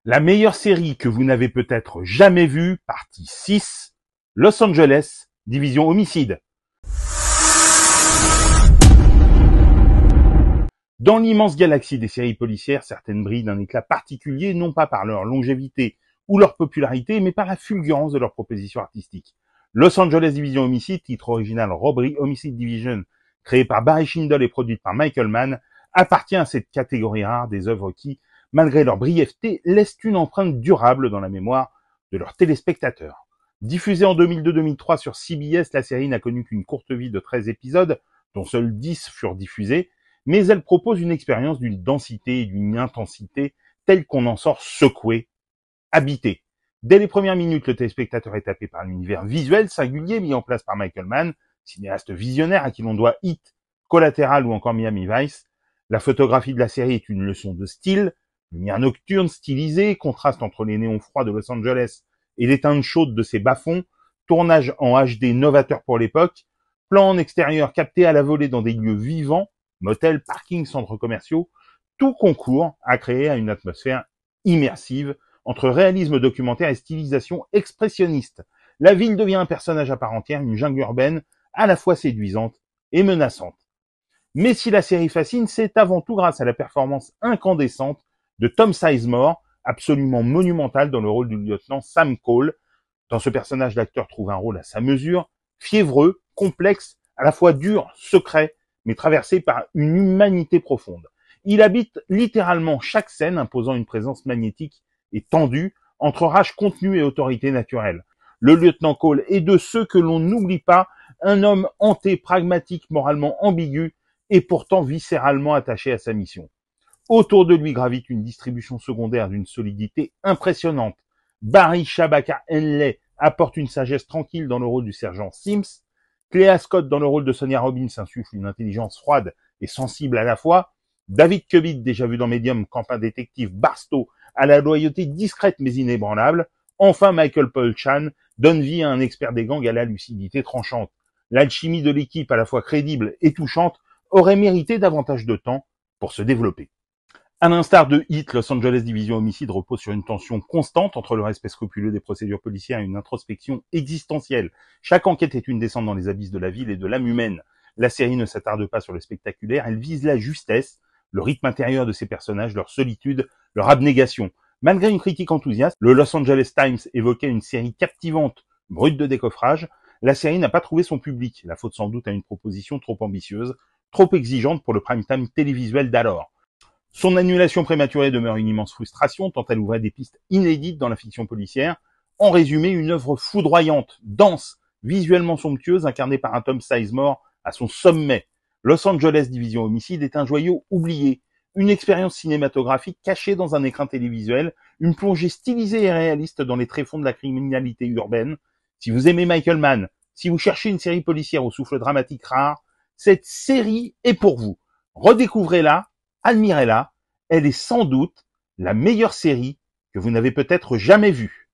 La meilleure série que vous n'avez peut-être jamais vue, partie 6, Los Angeles, division homicide. Dans l'immense galaxie des séries policières, certaines brillent d'un éclat particulier, non pas par leur longévité ou leur popularité, mais par la fulgurance de leur proposition artistique. Los Angeles Division Homicide, titre original Robbery Homicide Division, créé par Barry Schindler et produite par Michael Mann, appartient à cette catégorie rare des œuvres qui, malgré leur brièveté, laissent une empreinte durable dans la mémoire de leurs téléspectateurs. Diffusée en 2002-2003 sur CBS, la série n'a connu qu'une courte vie de 13 épisodes, dont seuls 10 furent diffusés, mais elle propose une expérience d'une densité et d'une intensité telle qu'on en sort secoué, habité. Dès les premières minutes, le téléspectateur est happé par l'univers visuel singulier mis en place par Michael Mann, cinéaste visionnaire à qui l'on doit Hit, Collateral ou encore Miami Vice. La photographie de la série est une leçon de style, lumière nocturne stylisée, contraste entre les néons froids de Los Angeles et les teintes chaudes de ses bas-fonds, tournage en HD novateur pour l'époque, plan en extérieur capté à la volée dans des lieux vivants, motels, parkings, centres commerciaux, tout concourt à créer une atmosphère immersive entre réalisme documentaire et stylisation expressionniste. La ville devient un personnage à part entière, une jungle urbaine à la fois séduisante et menaçante. Mais si la série fascine, c'est avant tout grâce à la performance incandescente de Tom Sizemore, absolument monumental dans le rôle du lieutenant Sam Cole. Dans ce personnage, l'acteur trouve un rôle à sa mesure, fiévreux, complexe, à la fois dur, secret, mais traversé par une humanité profonde. Il habite littéralement chaque scène, imposant une présence magnétique et tendue, entre rage contenue et autorité naturelle. Le lieutenant Cole est de ceux que l'on n'oublie pas, un homme hanté, pragmatique, moralement ambigu, et pourtant viscéralement attaché à sa mission. Autour de lui gravite une distribution secondaire d'une solidité impressionnante. Barry Shabaka Henley apporte une sagesse tranquille dans le rôle du sergent Sims. Clea Scott dans le rôle de Sonia Robbins insuffle une intelligence froide et sensible à la fois. David Cubitt, déjà vu dans Medium, camp un détective Barstow, à la loyauté discrète mais inébranlable. Enfin, Michael Paul Chan donne vie à un expert des gangs à la lucidité tranchante. L'alchimie de l'équipe, à la fois crédible et touchante, aurait mérité davantage de temps pour se développer. À l'instar de Hit, Los Angeles Division Homicide repose sur une tension constante entre le respect scrupuleux des procédures policières et une introspection existentielle. Chaque enquête est une descente dans les abysses de la ville et de l'âme humaine. La série ne s'attarde pas sur le spectaculaire, elle vise la justesse, le rythme intérieur de ses personnages, leur solitude, leur abnégation. Malgré une critique enthousiaste, le Los Angeles Times évoquait une série captivante, brute de décoffrage. La série n'a pas trouvé son public, la faute sans doute à une proposition trop ambitieuse, trop exigeante pour le prime time télévisuel d'alors. Son annulation prématurée demeure une immense frustration, tant elle ouvrait des pistes inédites dans la fiction policière. En résumé, une œuvre foudroyante, dense, visuellement somptueuse, incarnée par un Tom Sizemore à son sommet. Los Angeles Division Homicide est un joyau oublié, une expérience cinématographique cachée dans un écran télévisuel, une plongée stylisée et réaliste dans les tréfonds de la criminalité urbaine. Si vous aimez Michael Mann, si vous cherchez une série policière au souffle dramatique rare, cette série est pour vous. Redécouvrez-la, admirez-la, elle est sans doute la meilleure série que vous n'avez peut-être jamais vue.